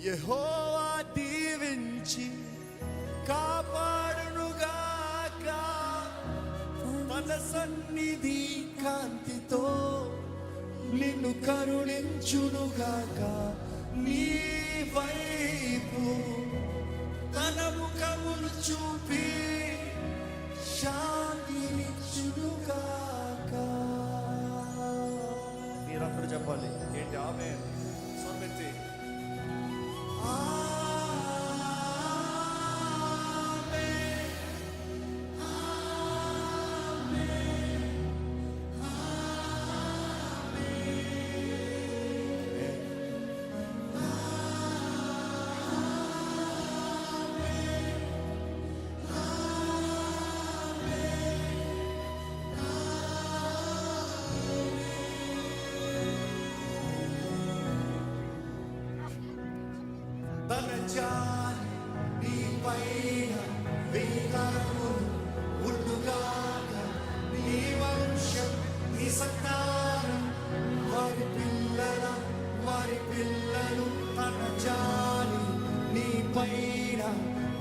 యెహోవా దీవించి కాపాడునుగాక, తన సన్నిధి కాంతితో నిన్ను కరుణించునుగాక, నీ వైపు తన ముఖమును చూపి శాంతినిచ్చునుగాక. మీరందరూ చెప్పాలి ఏంటి? ఆమేన్. స్వరమెత్తి తన జాలి నీ పైన వేదములు ఉండుగాక, నీ వంశం నీ సంతానం వారి పిల్లలు. తన జాలి నీ పైన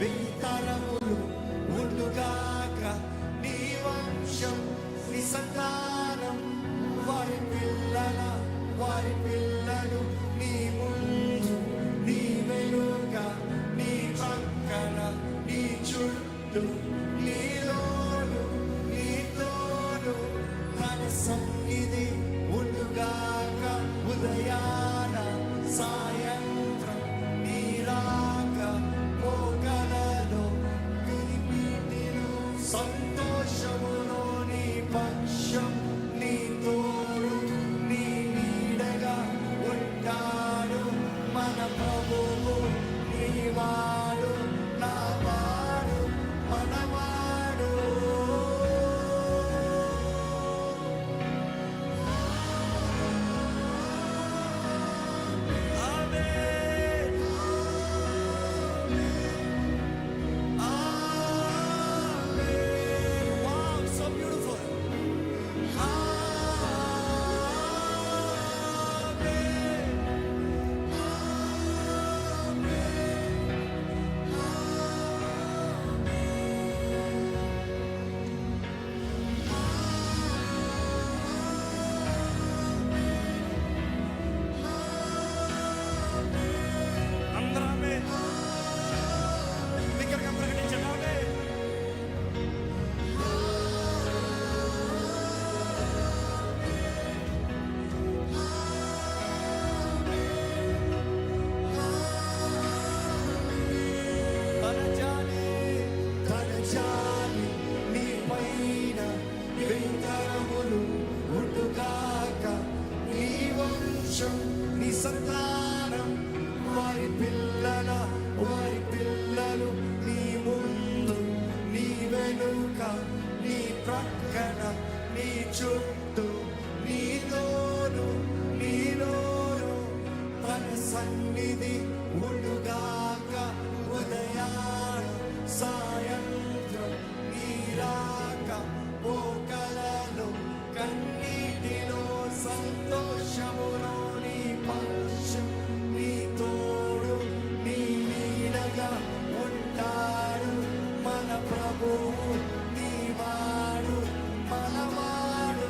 వేదములు ఉండుగాక, నీ వంశం నీ సంతానం వారి పిల్లలు. నీ ముందు నీ వెనుక నీ పక్కన నీ చుట్టూ నీలోను నీ తోడు తన సన్నిధి ఉండుగాక. ఉదయాన సాయంత్రం నీ రాక పోకలలో కనిపిటిలో సంతోషములో నీ పక్షం నీ తోడు నీ నీడగా ఉంటాడు మన ప్రభువు. నీవాడు నావాడు మనవాడు. ఆమేన్. ఆమేన్. Wow, so beautiful. ఉండుగాక, నీ వంశం నీ సంతానం వారి పిల్లలు. నీ ముందు నీ వెనుక నీ ప్రక్కన నీ చుట్టూ నీలోను తన సన్నిధి ఉండుగాక. ఉదయాన సాయంత్రం నీ రాక పోకలలో కన్నీటిలో సంతోషములో నీ పక్షం నీ తోడు నీ నీడగా ఉంటాడు మన ప్రభువు. నీవాడు మనవాడు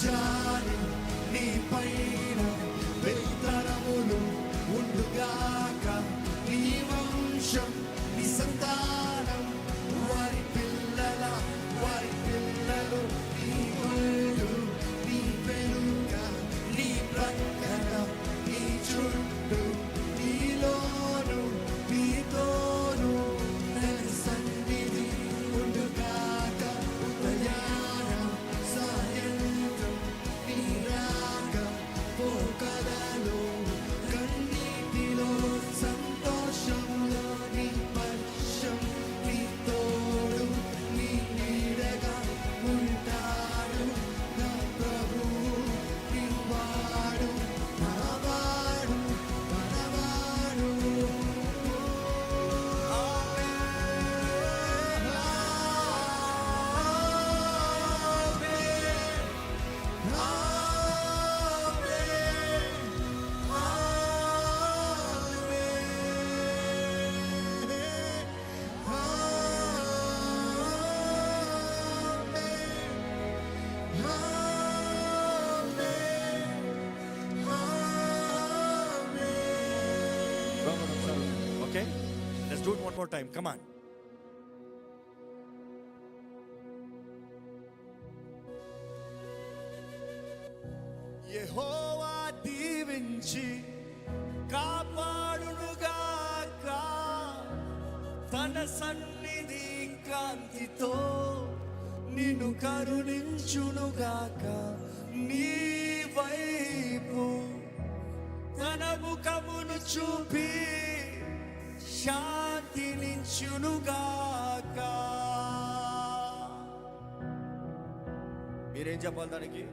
జాలి నీ పైన వెలుతరములు ఉండుగాక. నీ వంశం నీ సంతానం వారి పిల్లలు నీ ఒళ్ళు నీ వెనుక నీ ప్రక్కన నీ చుట్టూ నీలోను నీతోను తన సన్నిధి ఉండుగాక. ఉదయాన సాయంత్రం నీ రాక పోకలలో కన్నీటిలో సంతోషంలో నీ పక్షం నీ తోడు నీ నీడగా ఉంటాడు. నా ప్రభువు నీ వాడు మనవాడు మనవాడు. Okay, let's do it one more time. Come on. యెహోవా దీవించి కాపాడునుగాక. తన సన్నిధి కాంతితో నిన్ను కరుణించునుగాక. నీ వైపు తన ముఖమును చూపి శాంతినిచ్చునుగాక. మీరేం చెప్పాలి దానికి?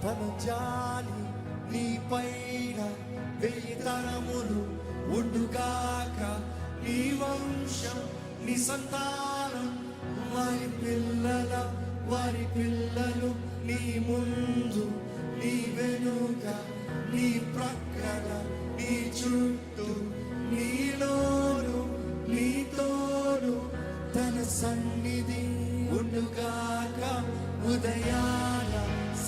తన జాలి నీ పైన వెయ్యి తరములు ఉండుగాక. నీ వంశం నీ సంతానం వారి పిల్లలు నీ ముందు నీ వెనుక నీ ప్రక్కన నీ చుట్టూ నీలోను నీతోను తన సన్నిధి ఉండుగాక. ఉదయాన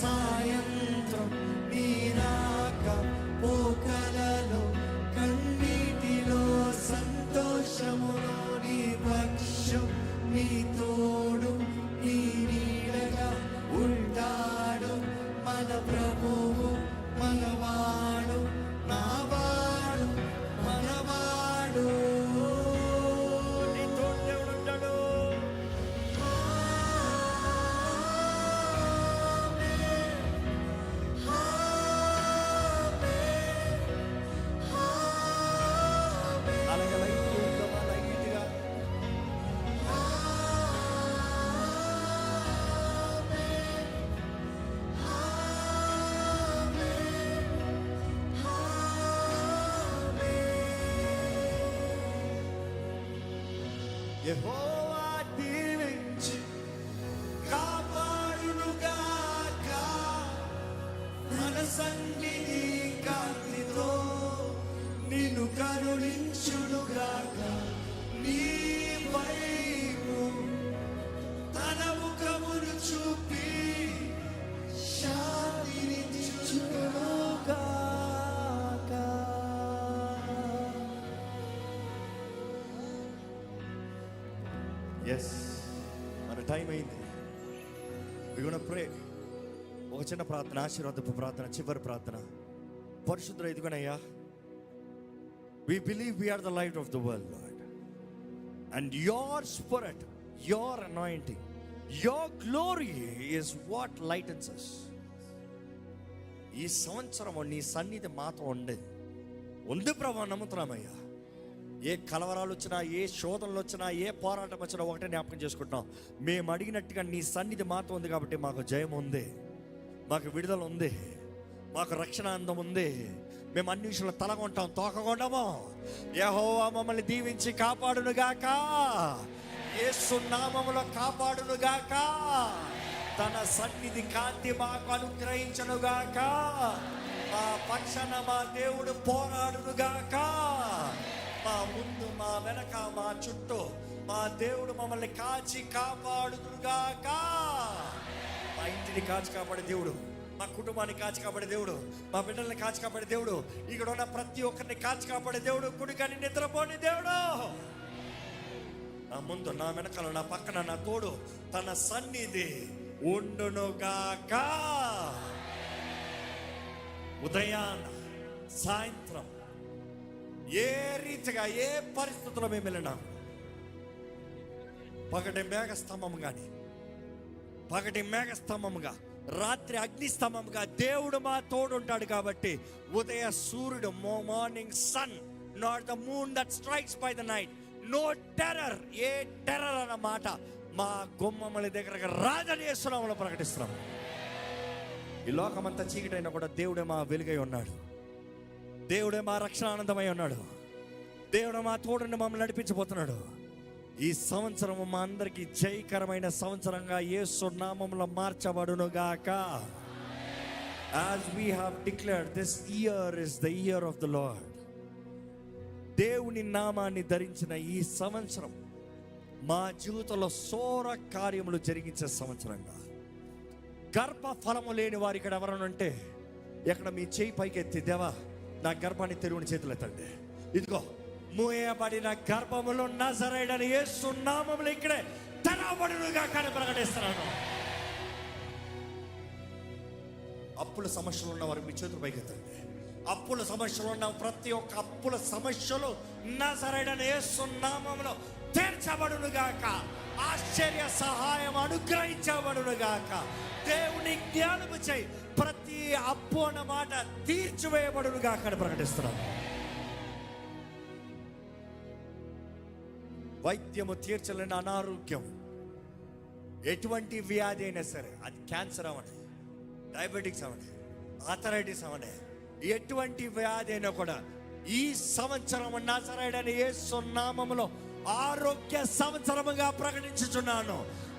సాయంత్రం నీ రాక పోకలలో కన్నీటిలో సంతోషములో నీ పక్షం నీ తోడు నీ నీడగా ఉంటాడు. మన ప్రభువు మనవాడు నావాడు మనవాడు. నీ తోడు దేవుడు ఉంటాడు. అలాగే లైట్గా యెహోవా దీవించి కాపాడునుగాక. తన సన్నిధి కాంతితో నిన్ను కరుణించునుగాక. నీ వైపు తన ముఖమును చూపి శాంతినిచ్చునుగాక. ఎస్, మన టైం అయింది. వి గోనా ప్రే. ఒక చిన్న ప్రార్థన, ఆశీర్వాదపు ప్రార్థన, చివరి ప్రార్థన. పరిశుద్ధుడా, ఇదిగోనయ్యా, we believe we are the light of the world, Lord, and your spirit, your anointing, your glory is what lightens us. ఈ సంవత్సరము నీ సన్నిధి మాతో ఉంది ప్రభా, నమ్ముతున్నామయ్యా. ఏ కలవరాలు వచ్చినా, ఏ శోధనలు వచ్చినా, ఏ పోరాటం వచ్చినా ఒకటే జ్ఞాపకం చేసుకుంటున్నాం. మేము అడిగినట్టుగా నీ సన్నిధి మాతో ఉంది కాబట్టి మాకు జయం ఉంది, మాకు విడుదల ఉంది, మాకు రక్షణ అందం ఉంది. మేము అన్ని విషయంలో తలగొంటాం, తోకగొంటాము. యెహోవా మమ్మల్ని దీవించి కాపాడునుగాక, యేసు నామములో కాపాడునుగాక, తన సన్నిధి కాంతి మాకు అనుగ్రహించునుగాక, మా పక్షాన మా దేవుడు పోరాడునుగాక, మా ముందు మా వెనక మా చుట్టూ మా దేవుడు మమ్మల్ని కాచి కాపాడునుగాక. మా ఇంటిని కాచి కాపాడే దేవుడు, మా కుటుంబాన్ని కాచి కాపాడే దేవుడు, మా బిడ్డల్ని కాచి కాపాడే దేవుడు, ఇక్కడ ఉన్న ప్రతి ఒక్కరిని కాచి కాపాడే దేవుడు, కుడికని నిద్రపోని దేవుడు. నా ముందు, నా వెనకాల, నా పక్కన, నా తోడు తన సన్నిధి ఉండునుగాక. ఉదయాన సాయంత్రం ఏ రీతిగా ఏ పరిస్థితుల్లో మేము వెళ్ళినా, పగటి మేఘస్తంభముగా రాత్రి అగ్నిస్తంభముగా దేవుడు మా తోడు ఉంటాడు. కాబట్టి ఉదయ సూర్యుడు, morning sun, not the moon that strikes by the night, no terror. ఏ టెర్రర్ అన్న మాట మా గుమ్మముల దగ్గరకు రాజని యేసునామములో ప్రకటిస్తున్నాం. ఈ లోకమంతా చీకటైనా కూడా దేవుడే మా వెలుగై ఉన్నాడు, దేవుడే మా రక్షణ ఆనందమై ఉన్నాడు, దేవుడు మా తోడుని మమ్మల్ని నడిపించబోతున్నాడు. ఈ సంవత్సరం మా అందరికీ జయకరమైన సంవత్సరంగా యేసు నామములో మార్చబడునుగాక. As we have declared, this year is the year of the Lord. దేవుని నామాన్ని ధరించిన ఈ సంవత్సరం మా జీవితంలో సోర కార్యములు జరిగించే సంవత్సరంగా, గర్భ ఫలము లేని వారు ఇక్కడ ఎవరైనా ఉంటే, ఎక్కడ మీ చేయి పైకెత్తి, దేవా నా గర్భాన్ని తెరువుని చేతులు ఎత్తండి. ఇదిగో మూయబడిన గర్భములో నజరేయుడైన యేసు నామములో ఇక్కడే తెరవబడునుగా కానీ ప్రకటిస్తున్నాను. అప్పుల సమస్యలు ఉన్న వారు మీ చేతులు పైకెత్తండి. అప్పుల సమస్యలు ఉన్న ప్రతి ఒక్క అప్పుల సమస్యలు నజరేయుడైన యేసు నామములో తీర్చబడునుగాక. ఆశ్చర్య సహాయం అనుగ్రహించబడునుగాక. దేవుని జ్ఞానము చేయి ప్రతి అప్పు అన్న మాట తీర్చివేయబడునుగాక అని ప్రకటిస్తున్నాను. వైద్యము తీర్చలేని అనారోగ్యం, ఎటువంటి వ్యాధి అయినా సరే, అది క్యాన్సర్ అవని, డయాబెటిక్స్ అవని, ఆర్థరైటిస్ అవని, ఎటువంటి వ్యాధి అయినా కూడా ఈ సంవత్సరం నజరేయుడైన యేసు నామములో ఆరోగ్య సంవత్సరముగా ప్రకటించుచున్నాను.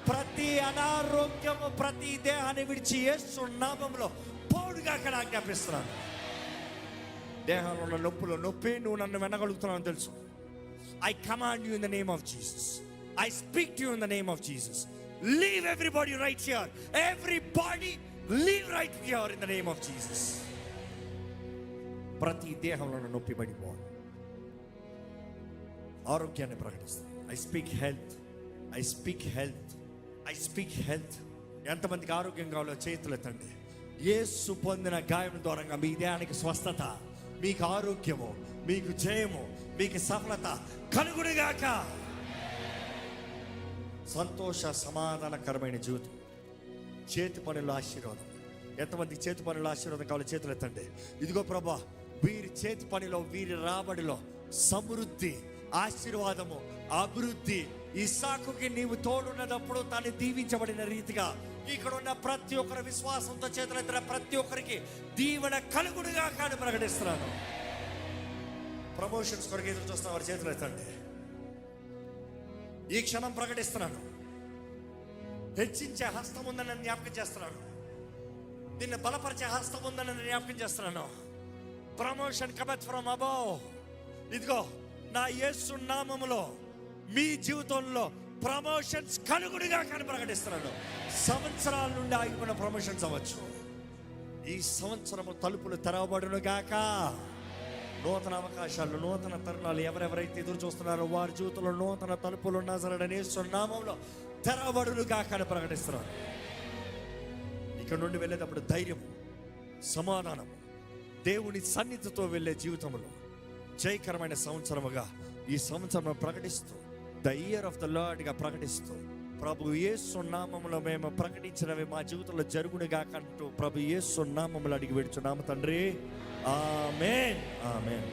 ప్రతి అనారోగ్యము ప్రతి దేహాన్ని విడిచి యేసు నామములో పోడుగా అక్కడ ఆజ్ఞాపిస్తున్నాను. దేహంలో ఉన్న నొప్పి నువ్వు నన్ను వినగలుగుతున్నావు తెలుసు. I command you in the name of Jesus. I speak to you in the name of Jesus. Leave everybody right here. Everybody leave right here in the name of Jesus. ప్రతి దేహంలో ఉన్న నొప్పి పడిపోవాలి. ఆరోగ్యాన్ని ప్రకటిస్తాను. I speak health. I speak health. I speak health. ఎంతమందికి ఆరోగ్యం కావాలో చేతులు ఎత్తండి. యేసు పొందిన గాయం ద్వారా మీ దేహానికి స్వస్థత, మీకు ఆరోగ్యము, మీకు జయము, మీకు సఫలత కలుగునుగాక. సంతోష సమాధానకరమైన జీవితం, చేతి పనుల ఆశీర్వాదం. ఎంతమంది చేతి పనుల ఆశీర్వాదం కావాలో చేతులు ఎత్తండి. ఇదిగో ప్రభా, వీరి చేతి పనిలో, వీరి రాబడిలో సమృద్ధి, ఆశీర్వాదము, అభివృద్ధి. ఇస్సాకుకి నీవు తోడున్నప్పుడు తాను దీవించబడిన రీతిగా ఇక్కడ ఉన్న ప్రతి ఒక్కరి విశ్వాసంతో చేతులెత్తిన ప్రతి ఒక్కరికి దీవెన కలుగునుగా కాని ప్రకటిస్తున్నాను. ప్రమోషన్స్ కొరకు ఎదురు చూస్తున్న వారి చేతులు ఎత్తండి. ఈ క్షణం ప్రకటిస్తున్నాను, హెచ్చించే హస్తం ఉందని జ్ఞాపకం చేస్తున్నాను. నిన్ను బలపరిచే హస్తం ఉందని జ్ఞాపకం చేస్తున్నాను. Promotion cometh from above. ఇదిగో నా యేసు నామములో మీ జీవితంలో ప్రమోషన్స్ కలుగుడుగా కానీ ప్రకటిస్తున్నాను. సంవత్సరాల నుండి ఆగిపోయిన ప్రమోషన్స్ అవ్వచ్చు. ఈ సంవత్సరము తలుపులు తెరవబడును గాక. నూతన అవకాశాలు, నూతన తరుణాలు ఎవరెవరైతే ఎదురు చూస్తున్నారో వారి జీవితంలో నూతన తలుపులు నజరేయుడైన యేసు నామములో తెరవబడును గాక అని ప్రకటిస్తున్నాను. ఇక్కడ నుండి వెళ్ళేటప్పుడు ధైర్యం, సమాధానం, దేవుని సన్నిధితో వెళ్ళే జీవితంలో జయకరమైన సంవత్సరముగా ఈ సంవత్సరం ప్రకటిస్తూ, the year of the lord గా ప్రకటిస్తూ ప్రభు యేసు నామములో మేము ప్రకటించినవి మా జీవితంలో జరుగునుగా కంటూ ప్రభు యేసు నామములో అడిగి పెడుచున్నాము తండ్రి. ఆమేన్, ఆమేన్.